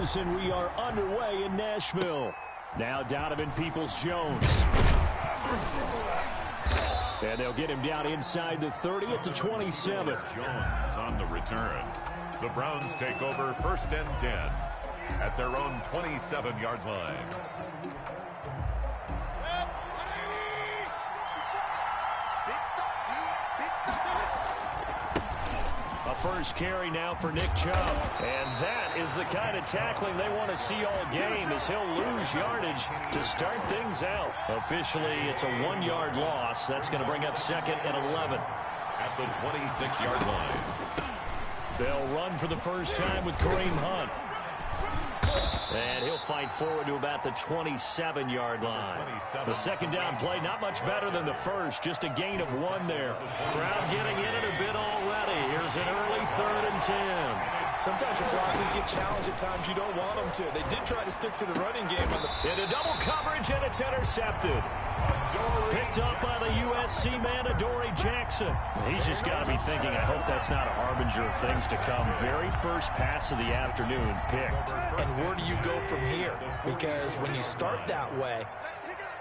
quarters, and we are underway in Nashville. Now Donovan Peoples-Jones. And they'll get him down inside the 30 at the 27. Jones on the return. The Browns take over 1st and 10 at their own 27-yard line. A first carry now for Nick Chubb. And that is the kind of tackling they want to see all game, as he'll lose yardage to start things out. Officially, it's a 1-yard loss. That's going to bring up 2nd and 11. At the 26-yard line. They'll run for the first time with Kareem Hunt. And he'll fight forward to about the 27-yard line. The second down play, not much better than the first, just a gain of 1 there. Crowd getting in it a bit already. Here's an early 3rd and 10. Sometimes your philosophies get challenged at times you don't want them to. They did try to stick to the running game. Into double coverage, and it's intercepted. Picked up by the USC man, Adoree Jackson. He's just got to be thinking, I hope that's not a harbinger of things to come. Very first pass of the afternoon picked. And where do you go from here? Because when you start that way,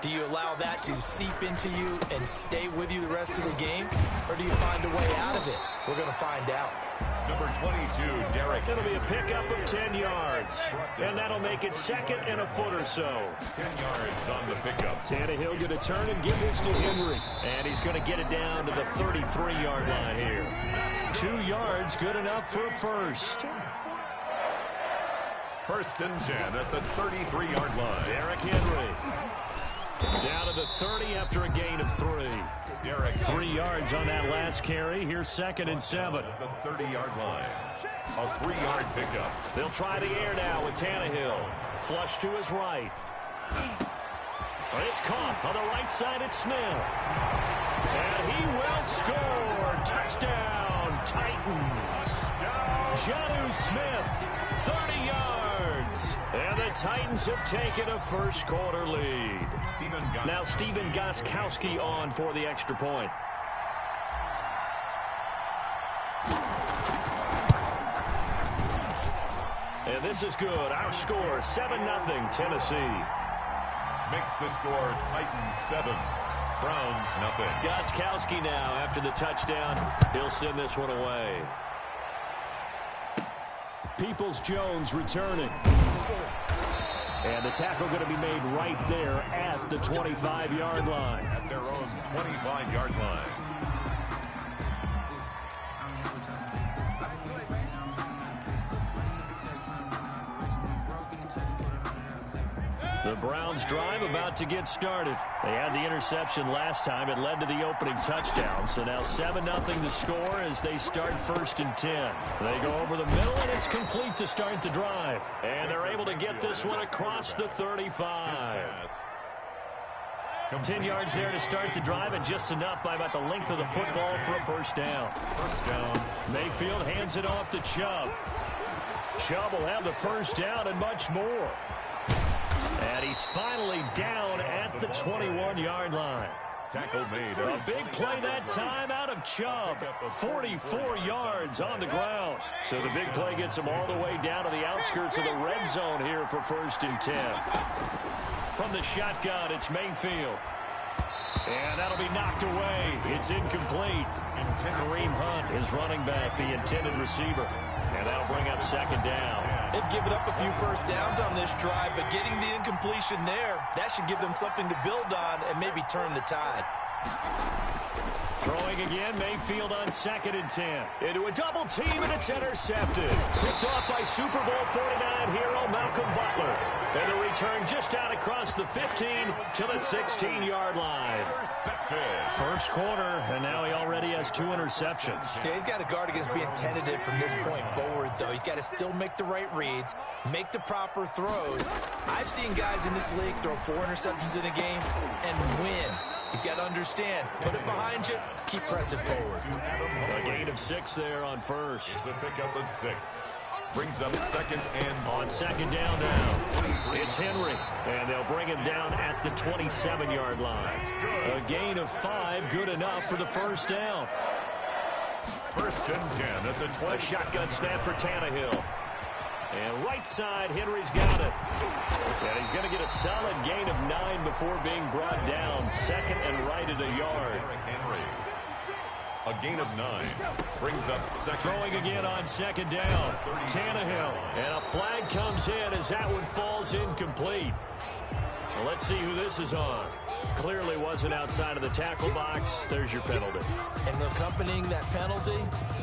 do you allow that to seep into you and stay with you the rest of the game? Or do you find a way out of it? We're going to find out. Number 22, Derek. It'll be a pickup of 10 yards. And that'll make it 2nd and a foot or so. 10 yards on the pickup. Tannehill going to turn and give this to Henry. And he's going to get it down to the 33-yard line here. 2 yards, good enough for a first. 1st and 10 at the 33-yard line. Derrick Henry. Down to the 30 after a gain of 3. Derrick. 3 yards on that last carry. Here's 2nd and 7. At the 30-yard line. A 3-yard pickup. They'll try the air now with Tannehill. Flush to his right. It's caught on the right side at Smith. And he will score. Touchdown, Titans. Jonnu Smith, 30 yards. And the Titans have taken a first quarter lead. Now Stephen Gostkowski on for the extra point. And this is good. Our score, 7-0 Tennessee. Makes the score Titans 7, Browns nothing. Gostkowski now after the touchdown. He'll send this one away. Peoples-Jones returning. And the tackle going to be made right there at the 25-yard line. At their own 25-yard line. The Browns drive about to get started. They had the interception last time. It led to the opening touchdown. So now 7-0 to score as they start 1st and 10. They go over the middle, and it's complete to start the drive. And they're able to get this one across the 35. 10 yards there to start the drive, and just enough by about the length of the football for a first down. First down. Mayfield hands it off to Chubb. Chubb will have the first down and much more. And he's finally down at the 21-yard line. Tackle made. A big play that time out of Chubb. 44 yards on the ground. So the big play gets him all the way down to the outskirts of the red zone here for 1st and 10. From the shotgun, it's Mayfield. And that'll be knocked away. It's incomplete. Kareem Hunt is running back, the intended receiver. And that'll bring up 2nd down. They've given up a few first downs on this drive, but getting the incompletion there, that should give them something to build on and maybe turn the tide. Throwing again, Mayfield on 2nd and 10. Into a double team, and it's intercepted. Picked off by Super Bowl 49 hero Malcolm Butler. And the return just out across the 15 to the 16-yard line. First quarter, and now he already has 2 interceptions. Okay, he's got to guard against being tentative from this point forward, though. He's got to still make the right reads, make the proper throws. I've seen guys in this league throw 4 interceptions in a game and win. He's got to understand, put it behind you, keep pressing forward. A gain of 6 there on first. It's a pickup of 6. Brings up 2nd and... On 2nd down now, it's Henry. And they'll bring him down at the 27-yard line. A gain of 5, good enough for the first down. 1st and 10 at the 20. A shotgun snap for Tannehill. And right side, Henry's got it. And he's going to get a solid gain of 9 before being brought down. Second and right at a yard. Henry. A gain of 9 brings up second. Throwing again on second down. Tannehill. And a flag comes in as that one falls incomplete. Well, let's see who this is on. Clearly wasn't outside of the tackle box. There's your penalty. And accompanying that penalty,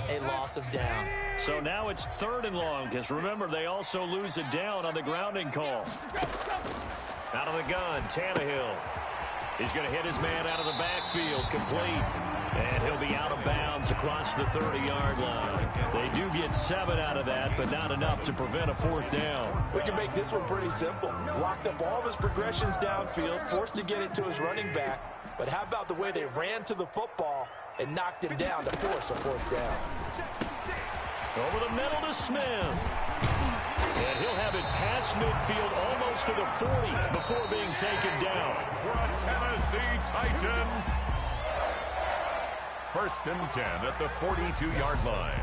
a loss of down. So now it's 3rd and long, because remember, they also lose a down on the grounding call. Out of the gun, Tannehill. He's going to hit his man out of the backfield, complete. And he'll be out of bounds across the 30-yard line. They do get 7 out of that, but not enough to prevent a 4th down. We can make this one pretty simple. Locked up all of his progressions downfield, forced to get it to his running back. But how about the way they ran to the football and knocked him down to force a 4th down? Over the middle to Smith. And he'll have it past midfield almost to the 40 before being taken down. For a Tennessee Titan. 1st and 10 at the 42-yard line.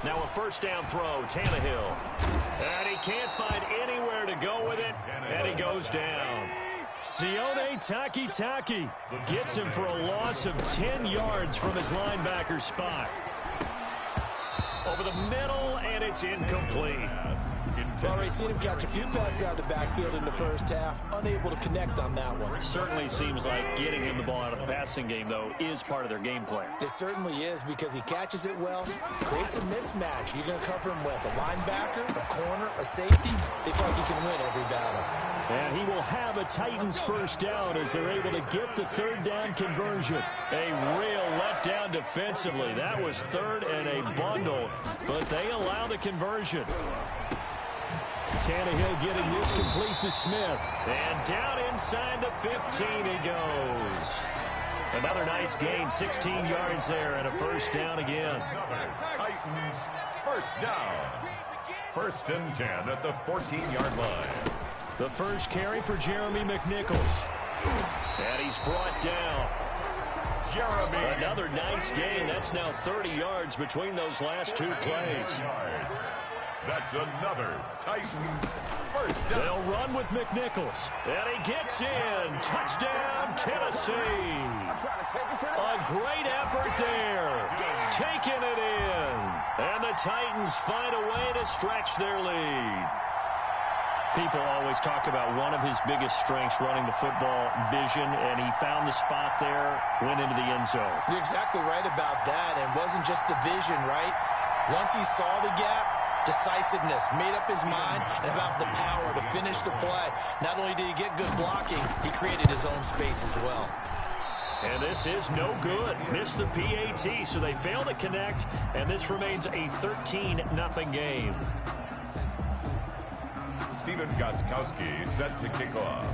Now a 1st down throw, Tannehill. And he can't find anywhere to go with it, and he goes down. Sione Takitaki gets him for a loss of 10 yards from his linebacker spot. Over the middle, and it's incomplete. Well, already seen him catch a few passes out of the backfield in the first half. Unable to connect on that one. Certainly seems like getting him the ball out of the passing game, though, is part of their game plan. It certainly is, because he catches it well, creates a mismatch. You're going to cover him with a linebacker, a corner, a safety. They feel like he can win every battle. And he will have a Titans 1st down as they're able to get the 3rd down conversion. A real letdown defensively. That was 3rd and a bundle, but they allow the conversion. Tannehill getting this complete to Smith. And down inside the 15 he goes. Another nice gain, 16 yards there, and a 1st down again. Titans 1st down. 1st and 10 at the 14-yard line. The first carry for Jeremy McNichols. And he's brought down. Jeremy. Another nice gain. That's now 30 yards between those last 2 plays. That's another Titans 1st down. They'll run with McNichols. And he gets in. Touchdown, Tennessee. A great effort there. Taking it in. And the Titans find a way to stretch their lead. People always talk about one of his biggest strengths running the football, vision, and he found the spot there, went into the end zone. You're exactly right about that, and it wasn't just the vision, right? Once he saw the gap, decisiveness, made up his mind, and about the power to finish the play. Not only did he get good blocking, he created his own space as well. And this is no good. Missed the PAT, so they fail to connect, and this remains a 13-0 game. Stephen Gostkowski set to kick off.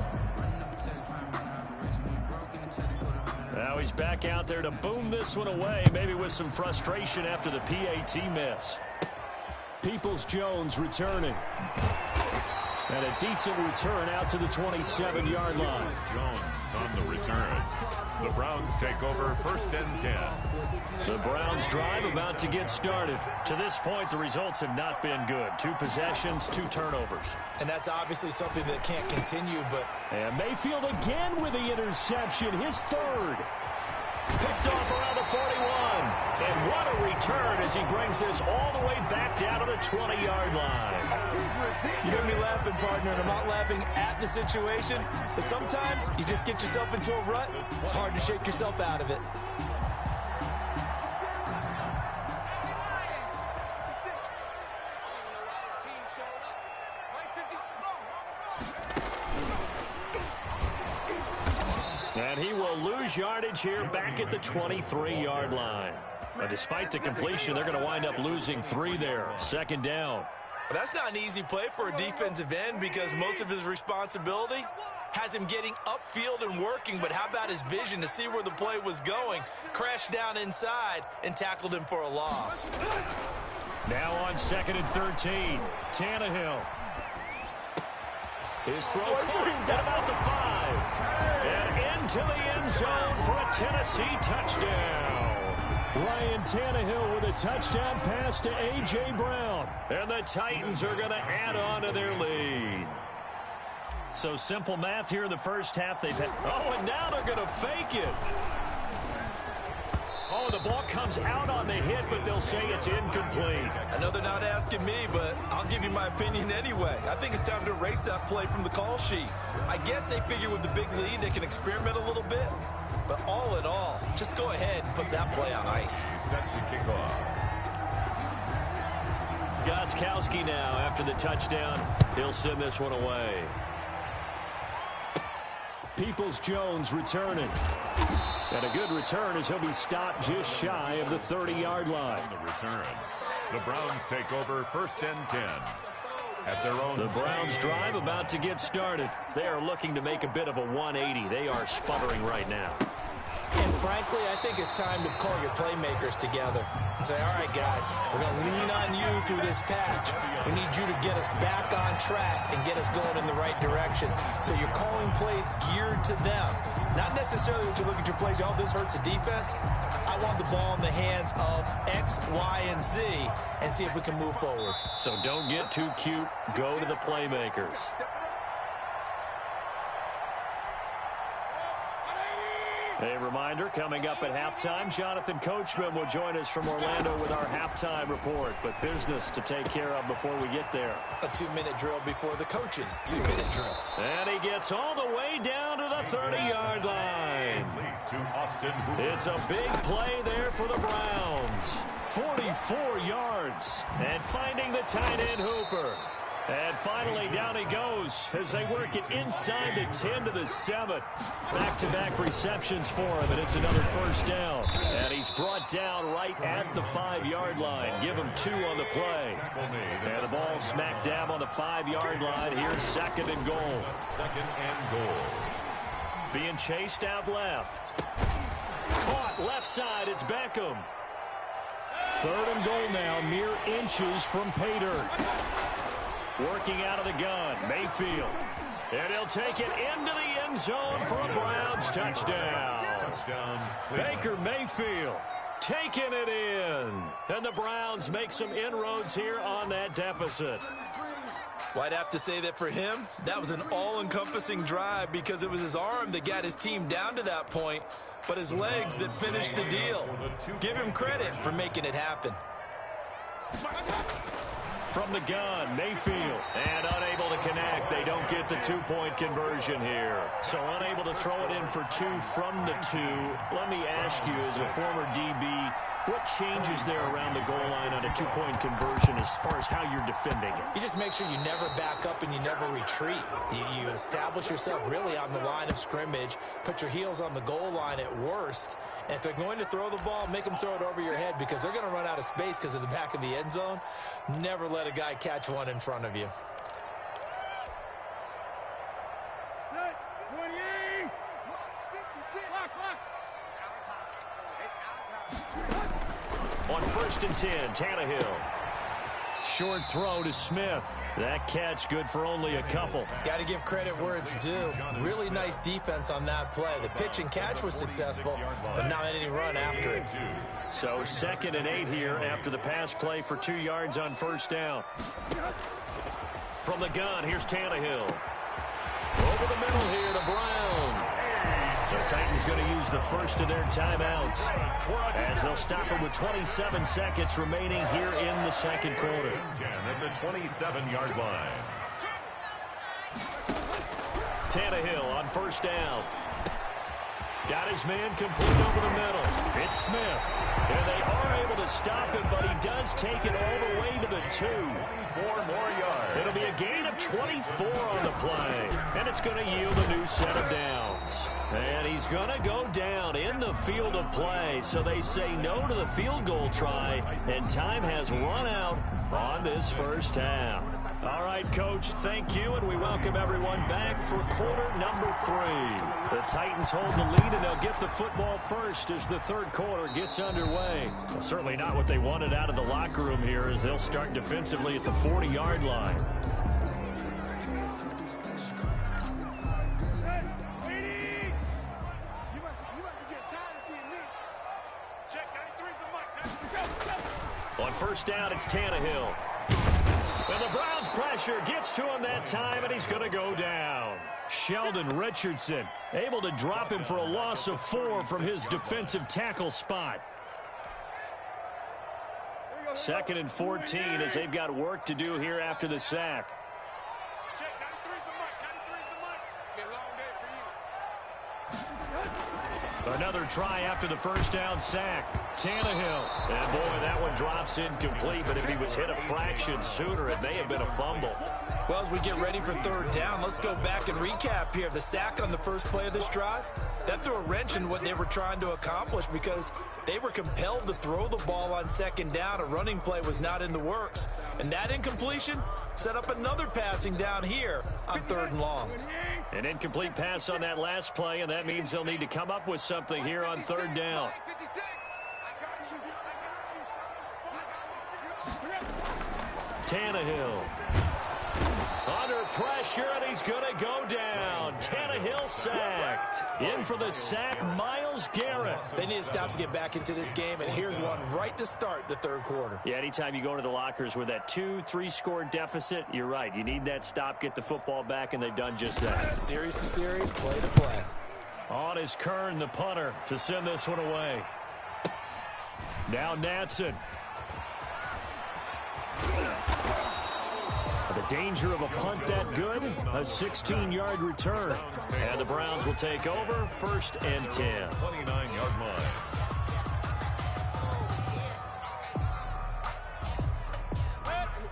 Now he's back out there to boom this one away, maybe with some frustration after the PAT miss. Peoples-Jones returning. And a decent return out to the 27-yard line. Jones on the return. The Browns take over 1st and 10. The Browns drive about to get started. To this point, the results have not been good. 2 possessions, 2 turnovers. And that's obviously something that can't continue, but... And Mayfield again with the interception, his 3rd. Picked off around the 41. And what a return as he brings this all the way back down to the 20-yard line. You hear me laughing, partner, and I'm not laughing at the situation, but sometimes you just get yourself into a rut. It's hard to shake yourself out of it. And he will lose yardage here back at the 23-yard line. But despite the completion, they're going to wind up losing 3 there. 2nd down. Well, that's not an easy play for a defensive end because most of his responsibility has him getting upfield and working, but how about his vision to see where the play was going? Crashed down inside and tackled him for a loss. Now on 2nd and 13, Tannehill. His throw caught at about the 5. And into the end zone for a Tennessee touchdown. Ryan Tannehill with a touchdown pass to A.J. Brown. And the Titans are going to add on to their lead. So simple math here in the first half. They've had, and now they're going to fake it. Oh, the ball comes out on the hit, but they'll say it's incomplete. I know they're not asking me, but I'll give you my opinion anyway. I think it's time to erase that play from the call sheet. I guess they figure with the big lead they can experiment a little bit. But all in all, just go ahead and put that play on ice. He's set to kick off. Gostkowski now after the touchdown. He'll send this one away. Peoples-Jones returning. And a good return as he'll be stopped just shy of the 30-yard line. On the return, the Browns take over 1st and 10. At their own. The Browns drive about to get started. They are looking to make a bit of a 180. They are sputtering right now. And frankly, I think it's time to call your playmakers together and say, all right, guys, we're going to lean on you through this patch. We need you to get us back on track and get us going in the right direction. So you're calling plays geared to them. Not necessarily that you look at your plays, oh, this hurts the defense. I want the ball in the hands of X, Y, and Z and see if we can move forward. So don't get too cute. Go to the playmakers. A reminder, coming up at halftime, Jonathan Coachman will join us from Orlando with our halftime report. But business to take care of before we get there. A 2-minute drill before the coaches' 2-minute drill. And he gets all the way down to the 30-yard line. To Austin Hooper. It's a big play there for the Browns. 44 yards. And finding the tight end Hooper. And finally, down he goes as they work it inside the 10 to the 7. Back-to-back receptions for him, and it's another first down. And he's brought down right at the 5-yard line. Give him 2 on the play. And the ball smacked down on the 5-yard line. Here's 2nd and goal. 2nd and goal. Being chased out left. Caught left side, it's Beckham. 3rd and goal now, mere inches from pay dirt. Working out of the gun, Mayfield. And he'll take it into the end zone for a Browns touchdown. Baker Mayfield taking it in. And the Browns make some inroads here on that deficit. Well, I'd have to say that for him, that was an all-encompassing drive because it was his arm that got his team down to that point, but his legs that finished the deal. Give him credit for making it happen. From the gun, Mayfield, and unable to connect. They don't get the 2-point conversion here. So unable to throw it in for 2 from the 2. Let me ask you, as a former DB, what changes there around the goal line on a 2-point conversion as far as how you're defending it? You just make sure you never back up and you never retreat. You establish yourself really on the line of scrimmage, put your heels on the goal line at worst, and if they're going to throw the ball, make them throw it over your head because they're going to run out of space because of the back of the end zone. Never let a guy catch one in front of you. On 1st and 10, Tannehill. Short throw to Smith. That catch good for only a couple. Got to give credit where it's due. Really nice defense on that play. The pitch and catch was successful, but not any run after it. So 2nd and 8 here after the pass play for 2 yards on 1st down. From the gun, here's Tannehill. Over the middle here to Brown. The Titans going to use the first of their timeouts as they'll stop it with 27 seconds remaining here in the 2nd quarter. 10 at the 27-yard line. Tannehill on 1st down. Got his man complete over the middle. It's Smith. And they are able to stop him, but he does take it all the way to the 2. 4 more yards. It'll be a gain of 24 on the play. And it's going to yield a new set of downs. And he's going to go down in the field of play. So they say no to the field goal try. And time has run out on this first half. All right, Coach, thank you, and we welcome everyone back for quarter number 3. The Titans hold the lead, and they'll get the football first as the third quarter gets underway. Well, certainly not what they wanted out of the locker room here as they'll start defensively at the 40-yard line. On first down, it's Tannehill. And the Browns pressure gets to him that time, and he's going to go down. Sheldon Richardson able to drop him for a loss of 4 from his defensive tackle spot. 2nd and 14 as they've got work to do here after the sack. Another try after the first down sack. Tannehill. And boy, that one drops incomplete, but if he was hit a fraction sooner, it may have been a fumble. Well, as we get ready for third down, let's go back and recap here. The sack on the first play of this drive, that threw a wrench in what they were trying to accomplish because they were compelled to throw the ball on second down. A running play was not in the works. And that incompletion set up another passing down here on 3rd and long. An incomplete pass on that last play, and that means they'll need to come up with something here on 3rd down. Tannehill. Under pressure, and he's going to go down. Tannehill sacked. In for the sack, Myles Garrett. They need to stop to get back into this game, and here's one right to start the third quarter. Yeah, anytime you go into the lockers with that 2-3 score deficit, you're right. You need that stop, get the football back, and they've done just that. Series to series, play to play. On is Kern, the punter, to send this one away. Now Natson. The danger of a punt that good, a 16-yard return. And the Browns will take over, 1st and 10. 29-yard line.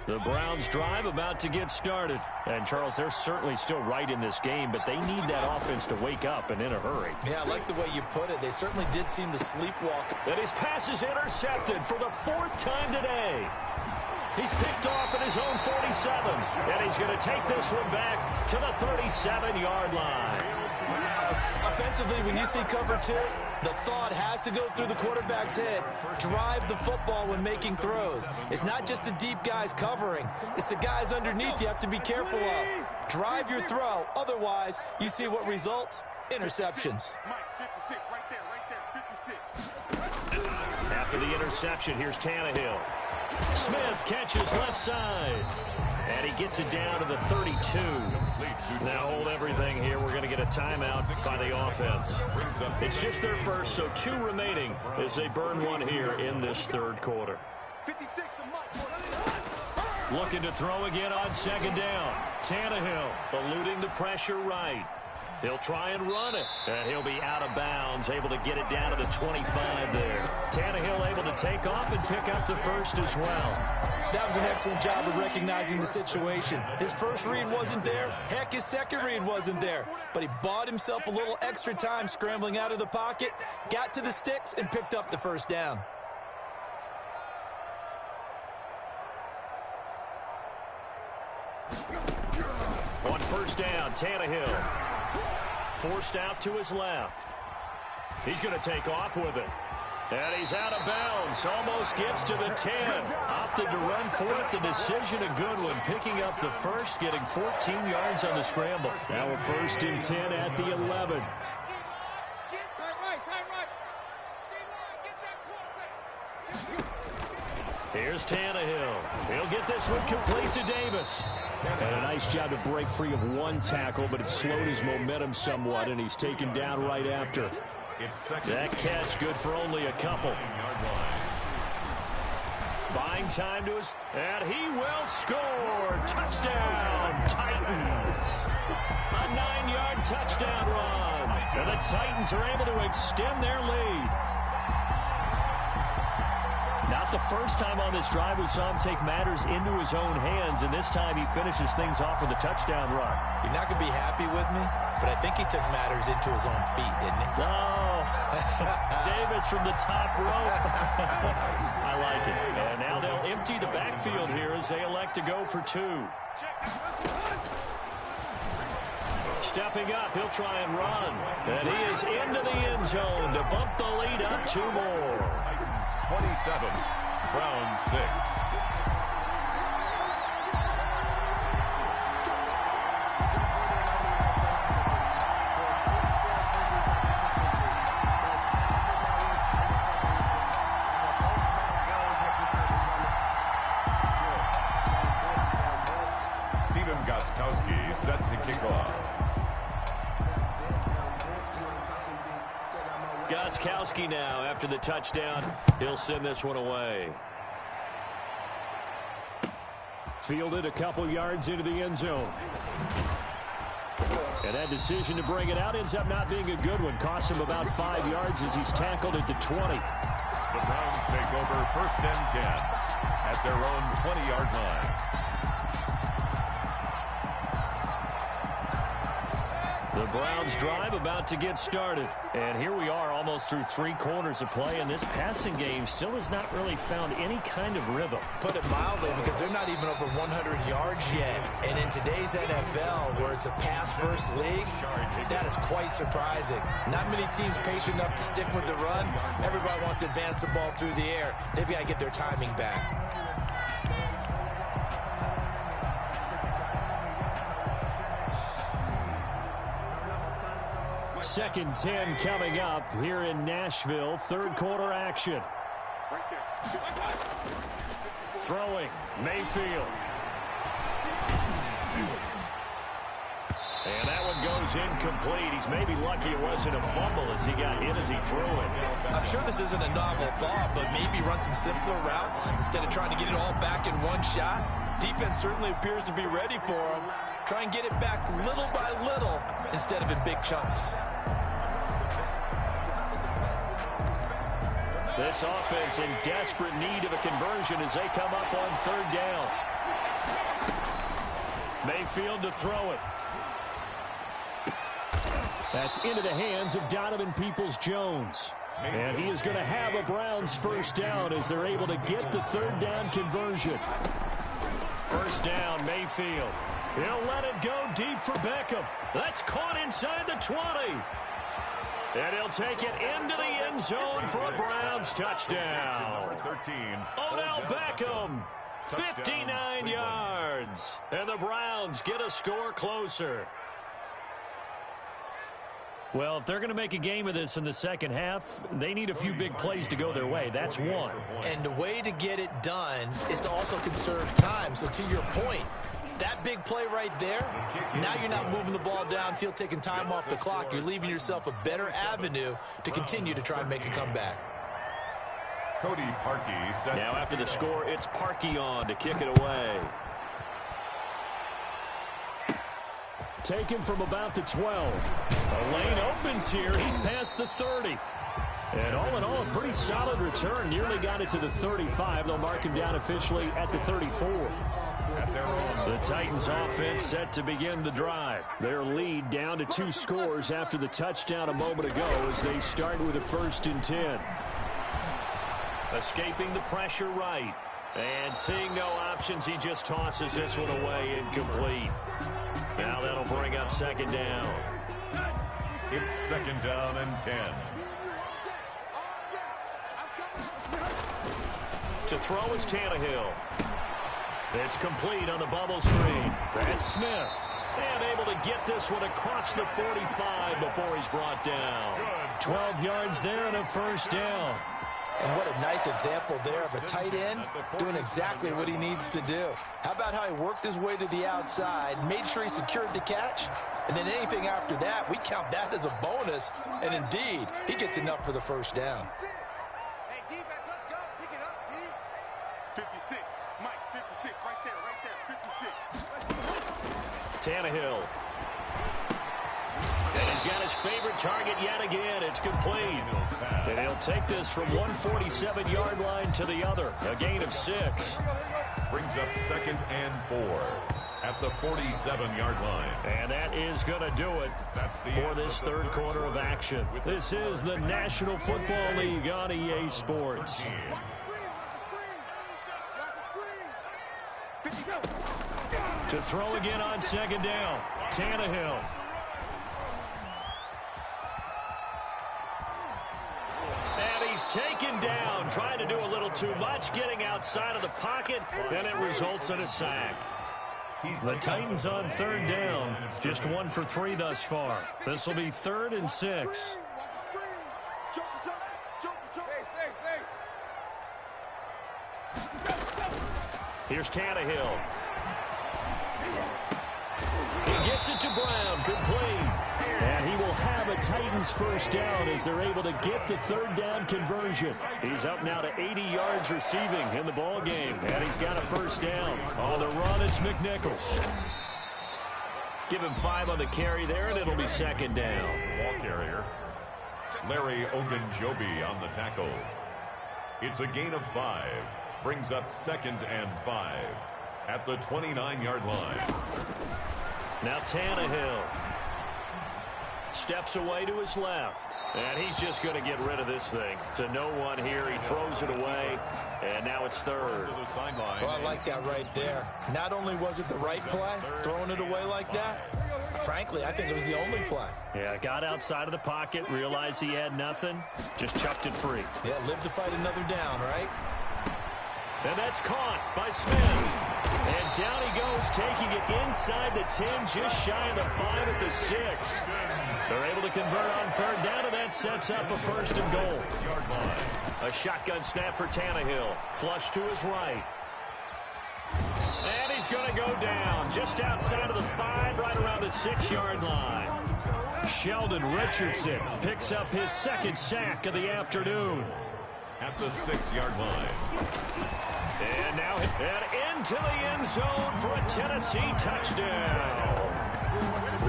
The Browns drive about to get started. And, Charles, they're certainly still right in this game, but they need that offense to wake up and in a hurry. Yeah, I like the way you put it. They certainly did seem to sleepwalk. And his pass is intercepted for the 4th time today. He's picked off at his own 47, and he's going to take this one back to the 37-yard line. Offensively, when you see cover 2, the thought has to go through the quarterback's head. Drive the football when making throws. It's not just the deep guys covering. It's the guys underneath you have to be careful of. Drive your throw. Otherwise, you see what results? Interceptions. After the interception, here's Tannehill. Smith catches left side. And he gets it down to the 32. Now hold everything here. We're going to get a timeout by the offense. It's just their first, so 2 remaining as they burn one here in this third quarter. Looking to throw again on 2nd down. Tannehill eluding the pressure right. He'll try and run it, and he'll be out of bounds, able to get it down to the 25 there. Tannehill able to take off and pick up the first as well. That was an excellent job of recognizing the situation. His first read wasn't there. Heck, his second read wasn't there. But he bought himself a little extra time scrambling out of the pocket, got to the sticks, and picked up the first down. On first down, Tannehill. Forced out to his left. He's going to take off with it. And he's out of bounds. Almost gets to the 10. Opted to run for it. The decision a good one. Picking up the first, getting 14 yards on the scramble. Now we're 1st and 10 at the 11. Here's Tannehill. He'll get this one complete to Davis. And a nice job to break free of one tackle, but it slowed his momentum somewhat, and he's taken down right after. That catch good for only a couple. Buying time to his, and he will score. Touchdown, Titans. A 9-yard touchdown run. And the Titans are able to extend their lead. Not the first time on this drive we saw him take matters into his own hands, and this time he finishes things off with a touchdown run. You're not going to be happy with me, but I think he took matters into his own feet, didn't he? Oh, Davis from the top rope. I like it. And now they'll empty the backfield here as they elect to go for 2. Stepping up, he'll try and run. And he is into the end zone to bump the lead up 2 more. Titans 27, Browns 6. Stephen Gostkowski set to kick off. Gostkowski now after the touchdown. He'll send this one away. Fielded a couple yards into the end zone. And that decision to bring it out ends up not being a good one. Costs him about 5 yards as he's tackled at the 20. The Browns take over 1st and 10 at their own 20-yard line. The Browns drive about to get started. And here we are almost through 3 quarters of play, and this passing game still has not really found any kind of rhythm. Put it mildly, because they're not even over 100 yards yet. And in today's NFL, where it's a pass-first league, that is quite surprising. Not many teams patient enough to stick with the run. Everybody wants to advance the ball through the air. They've got to get their timing back. Second 10 coming up here in Nashville. 3rd quarter action. Throwing, Mayfield. And that one goes incomplete. He's maybe lucky it wasn't a fumble as he got hit as he threw it. I'm sure this isn't a novel thought, but maybe run some simpler routes instead of trying to get it all back in one shot. Defense certainly appears to be ready for him. Try and get it back little by little instead of in big chunks. This offense in desperate need of a conversion as they come up on 3rd down. Mayfield to throw it. That's into the hands of Donovan Peoples-Jones. And he is going to have a Browns 1st down as they're able to get the 3rd down conversion. 1st down, Mayfield. He'll let it go deep for Beckham. That's caught inside the 20. And he'll take it into the end zone for a Browns touchdown. Number 13. Odell Beckham, 59 yards. And the Browns get a score closer. Well, if they're going to make a game of this in the second half, they need a few big plays to go their way. That's one. And the way to get it done is to also conserve time. So to your point, that big play right there, now you're not moving the ball downfield, taking time off the clock. You're leaving yourself a better avenue to continue to try and make a comeback. Cody Parkey set. Now after the score, it's Parkey on to kick it away. Taken from about the 12. A lane opens here. He's past the 30. And all in all, a pretty solid return. Nearly got it to the 35. They'll mark him down officially at the 34. The Titans offense set to begin the drive. Their lead down to 2 scores after the touchdown a moment ago as they start with a 1st and 10. Escaping the pressure right. And seeing no options, he just tosses this one away incomplete. Now that'll bring up 2nd down. It's 2nd down and 10. To throw is Tannehill. It's complete on the bubble screen. That's Smith. And able to get this one across the 45 before he's brought down. 12 yards there and a 1st down. And what a nice example there of a tight end doing exactly what he needs to do. How about how he worked his way to the outside, made sure he secured the catch, and then anything after that, we count that as a bonus. And indeed, he gets enough for the 1st down. Hey, defense, let's go. Pick it up, D. 56. Mike, 56. Right there, 56. Tannehill. And he's got his favorite target yet again. It's complete. And he'll take this from 147-yard line to the other. A gain of 6. Brings up 2nd and 4 at the 47-yard line. And that is going to do it for this third quarter of action. This is the National Football League on EA Sports. To throw again on 2nd down, Tannehill. And he's taken down, trying to do a little too much, getting outside of the pocket, and it results in a sack. The Titans on 3rd down, just 1 for 3 thus far. This will be 3rd and 6. Here's Tannehill. He gets it to Brown, complete. And he will have a Titans first down as they're able to get the 3rd down conversion. He's up now to 80 yards receiving in the ball game, and he's got a first down. On the run, it's McNichols. Give him 5 on the carry there, and it'll be 2nd down. Ball carrier, Larry Ogunjobi on the tackle. It's a gain of 5. Brings up 2nd and 5 at the 29-yard line. Now Tannehill steps away to his left. And he's just going to get rid of this thing. To no one here. He throws it away. And now it's 3rd. Well, I like that right there. Not only was it the right play, throwing it away like that, frankly, I think it was the only play. Yeah, got outside of the pocket, realized he had nothing, just chucked it free. Yeah, live to fight another down, right? And that's caught by Smith. And down he goes, taking it inside the 10, just shy of the 5 at the 6. They're able to convert on 3rd down, and that sets up a 1st and goal. A shotgun snap for Tannehill. Flush to his right. And he's going to go down just outside of the 5, right around the 6-yard line. Sheldon Richardson picks up his 2nd sack of the afternoon. At the 6-yard line. And now and into the end zone for a Tennessee touchdown.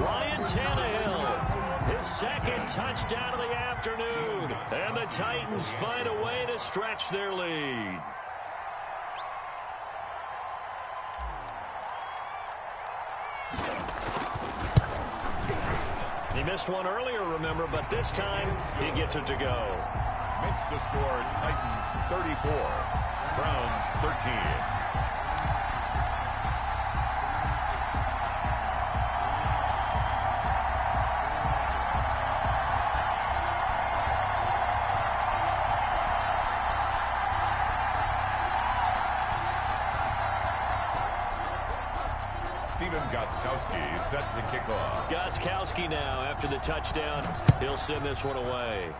Ryan Tannehill, his 2nd touchdown of the afternoon. And the Titans find a way to stretch their lead. He missed one earlier, remember, but this time he gets it to go. Makes the score Titans 34, Browns 13. Stephen Gostkowski set to kick off. Gostkowski now, after the touchdown, he'll send this one away.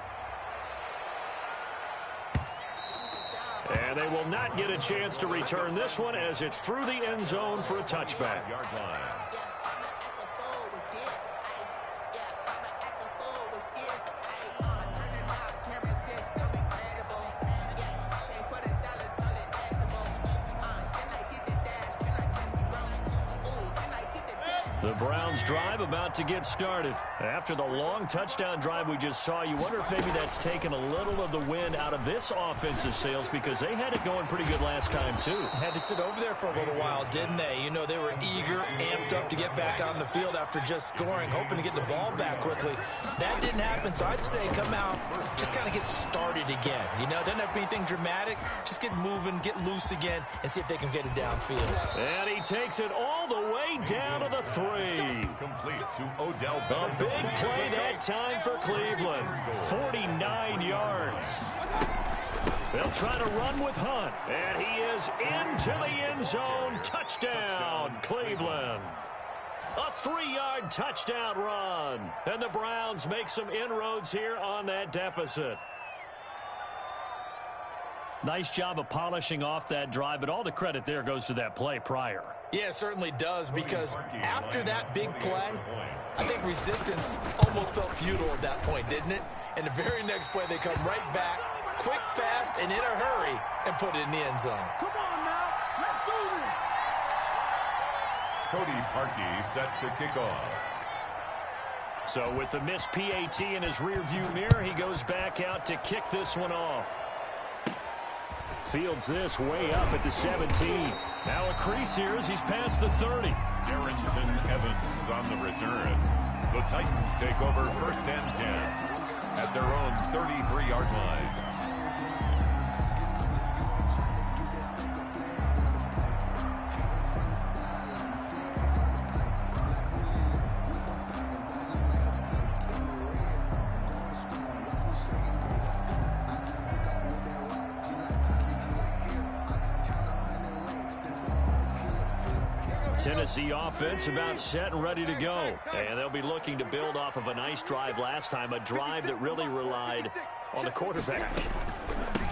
And they will not get a chance to return this one as it's through the end zone for a touchback. Yard line. The Browns drive about to get started. After the long touchdown drive we just saw, you wonder if maybe that's taken a little of the wind out of this offensive sails because they had it going pretty good last time too. Had to sit over there for a little while, didn't they? You know, they were eager, amped up to get back on the field after just scoring, hoping to get the ball back quickly. That didn't happen, so I'd say come out, just kind of get started again. You know, doesn't have to be anything dramatic. Just get moving, get loose again, and see if they can get it downfield. And he takes it all the way down to the 3. Complete to Odell A Beckham. big play that time for Cleveland. 49 yards. They'll try to run with Hunt. And he is into the end zone. Touchdown, Cleveland. A 3-yard touchdown run. And the Browns make some inroads here on that deficit. Nice job of polishing off that drive, but all the credit there goes to that play prior. Yeah, it certainly does, because after that big play, I think resistance almost felt futile at that point, didn't it? And the very next play, they come right back, quick, fast, and in a hurry, and put it in the end zone. Come on now, let's do this. Cody Parkey set to kick off. So with the missed PAT in his rearview mirror, he goes back out to kick this one off. Fields this way up at the 17. Now a crease here as he's past the 30. Darrington Evans on the return. The Titans take over 1st and 10 at their own 33-yard line. Tennessee offense about set and ready to go. And they'll be looking to build off of a nice drive last time, a drive that really relied on the quarterback.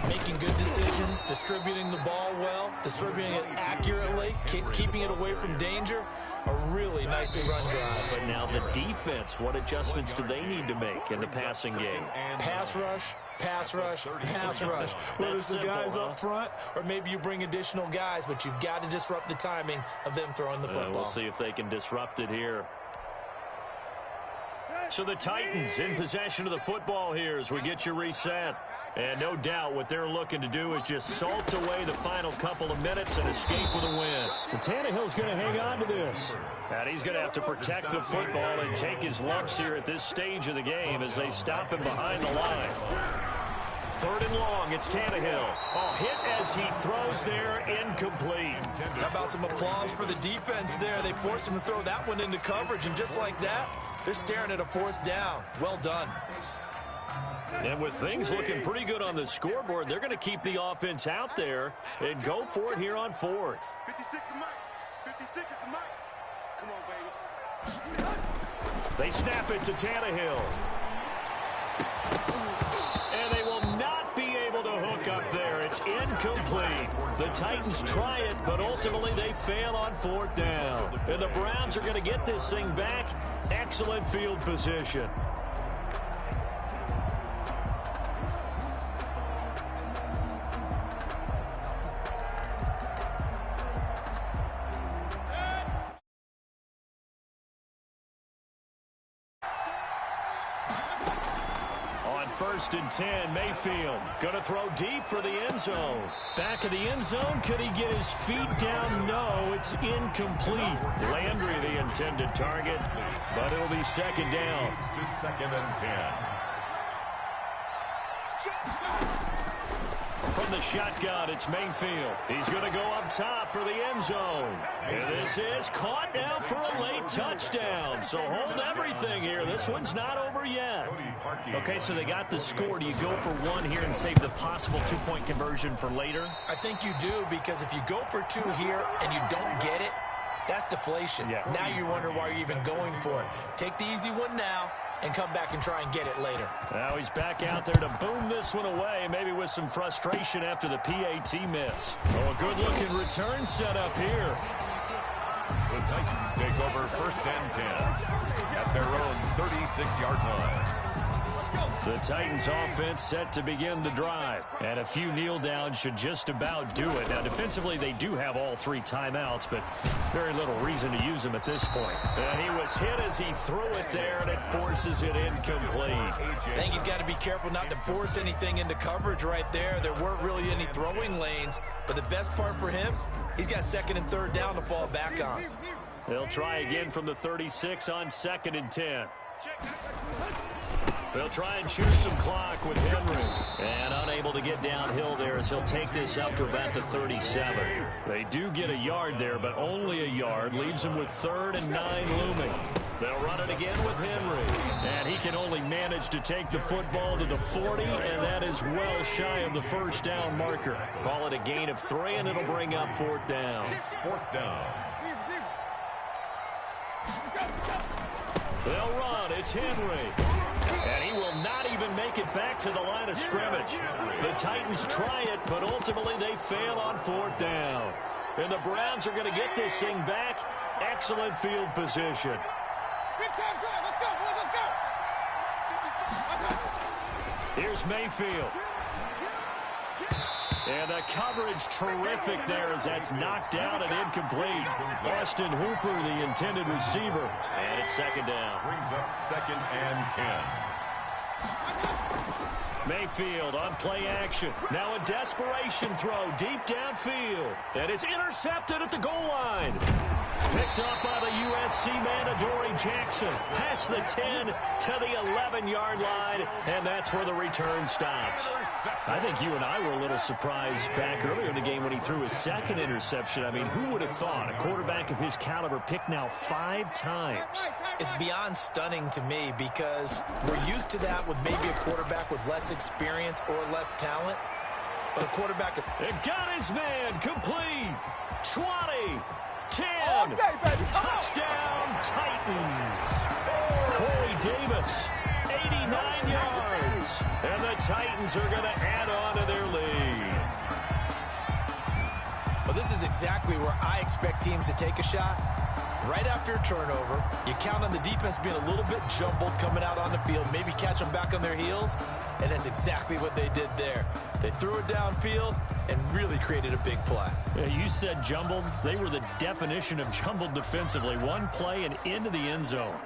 Making good decisions, distributing the ball well, distributing it accurately, keeping it away from danger. A really nicely run drive. But now the defense, what adjustments do they need to make in the passing game? Pass rush, pass rush, pass rush. Whether it's the guys up front or maybe you bring additional guys, but you've got to disrupt the timing of them throwing the football. We'll see if they can disrupt it here. So the Titans in possession of the football here as we get you reset. And no doubt what they're looking to do is just salt away the final couple of minutes and escape with a win. And Tannehill's going to hang on to this. And he's going to have to protect the football and take his lumps here at this stage of the game as they stop him behind the line. 3rd and long, it's Tannehill. Oh, hit as he throws there, incomplete. How about some applause for the defense there? They forced him to throw that one into coverage, and just like that, they're staring at a 4th down. Well done. And with things looking pretty good on the scoreboard, they're going to keep the offense out there and go for it here on 4th. 56 to Mike. 56 is the Mike. Come on, baby. They snap it to Tannehill. And they will not be able to hook up there. It's incomplete. The Titans try it, but ultimately they fail on 4th down. And the Browns are going to get this thing back. Excellent field position. On 1st and 10, Mayfield going to throw deep for the end zone. Back of the end zone, could he get his feet down? No, it's incomplete. Landry the intended target, but it'll be 2nd down. To 2nd and 10. From the shotgun, it's Mayfield. He's going to go up top for the end zone. And this is caught now for a late touchdown. So hold everything here. This one's not over yet. Okay, so they got the score. Do you go for one here and save the possible 2-point conversion for later? I think you do, because if you go for 2 here and you don't get it, that's deflation. Yeah. Now you wonder why you're even going for it. Take the easy one now and come back and try and get it later. Now he's back out there to boom this one away, maybe with some frustration after the PAT miss. Oh, a good-looking return set up here. The Titans take over 1st and 10 at their own 36-yard line. The Titans offense set to begin the drive. And a few kneel downs should just about do it. Now, defensively, they do have all 3 timeouts, but very little reason to use them at this point. And he was hit as he threw it there, and it forces it incomplete. I think he's got to be careful not to force anything into coverage right there. There weren't really any throwing lanes, but the best part for him, he's got 2nd and 3rd down to fall back on. They'll try again from the 36 on 2nd and 10. They'll try and choose some clock with Henry. And unable to get downhill there as he'll take this up to about the 37. They do get a yard there, but only a yard. Leaves him with 3rd and 9 looming. They'll run it again with Henry. And he can only manage to take the football to the 40, and that is well shy of the 1st down marker. Call it a gain of 3, and it'll bring up 4th down. 4th down. They'll run. It's Henry. And he will not even make it back to the line of scrimmage. The Titans try it, but ultimately they fail on 4th down. And the Browns are going to get this thing back. Excellent field position. Here's Mayfield. And the coverage terrific there as that's knocked down and incomplete. Austin Hooper, the intended receiver. And it's second down. Brings up second and 10. Mayfield on play action. Now a desperation throw deep downfield. And it's intercepted at the goal line. Picked up by the USC man, Adoree Jackson. Past the 10 to the 11-yard line. And that's where the return stops. I think you and I were a little surprised back earlier in the game when he threw his second interception. I mean, who would have thought a quarterback of his caliber picked now 5 times? It's beyond stunning to me because we're used to that with maybe a quarterback with less experience or less talent. But a quarterback... It got his man complete. 20, 10, touchdown Titans. Corey Davis, 89 yards. And the Titans are going to add on to their lead. Well, this is exactly where I expect teams to take a shot. Right after a turnover, you count on the defense being a little bit jumbled coming out on the field, maybe catch them back on their heels, and that's exactly what they did there. They threw it downfield and really created a big play. Yeah, you said jumbled. They were the definition of jumbled defensively. One play and into the end zone.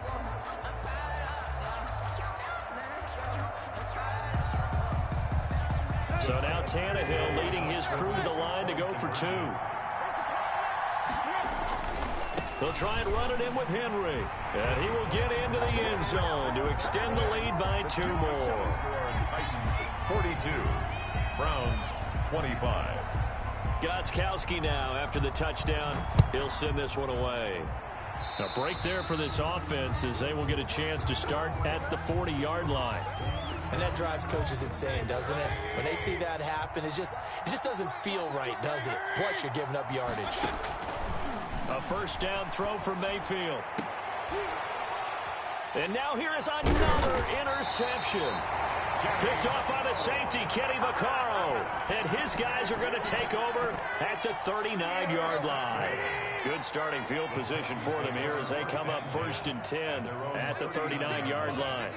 So now Tannehill leading his crew to the line to go for 2. They'll try and run it in with Henry. And he will get into the end zone to extend the lead by 2 more. Titans 42. Browns 25. Gostkowski now after the touchdown. He'll send this one away. A break there for this offense as they will get a chance to start at the 40-yard line. And that drives coaches insane, doesn't it? When they see that happen, it just doesn't feel right, does it? Plus, you're giving up yardage. A first down throw for Mayfield. And now here is another interception. Picked off by the safety, Kenny Vaccaro. And his guys are going to take over at the 39-yard line. Good starting field position for them here as they come up 1st and 10 at the 39-yard line.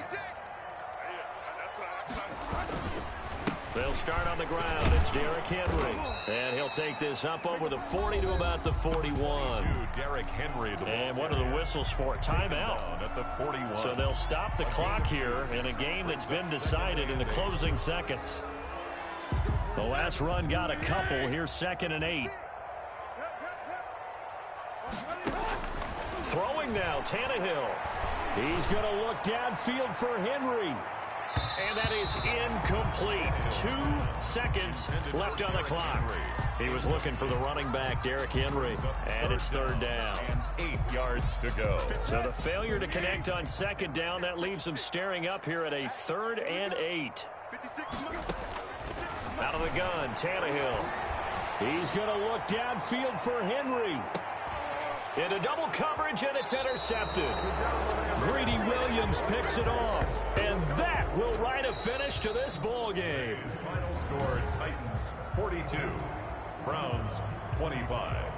They'll start on the ground. It's Derrick Henry. And he'll take this up over the 40 to about the 41. Derrick Henry. And what are the whistles for? Timeout. At the 41. So they'll stop the clock here in a game that's been decided in the closing seconds. The last run got a couple. Here's 2nd and 8. Throwing now, Tannehill. He's going to look downfield for Henry. And that is incomplete. 2 seconds left on the clock. He was looking for the running back, Derrick Henry. And it's 3rd down. And 8 yards to go. So the failure to connect on 2nd down, that leaves them staring up here at a 3rd and 8. Out of the gun, Tannehill. He's going to look downfield for Henry. Into double coverage, and it's intercepted. Greedy Williams picks it off. And that will write a finish to this ball game. Final score, Titans 42, Browns 25.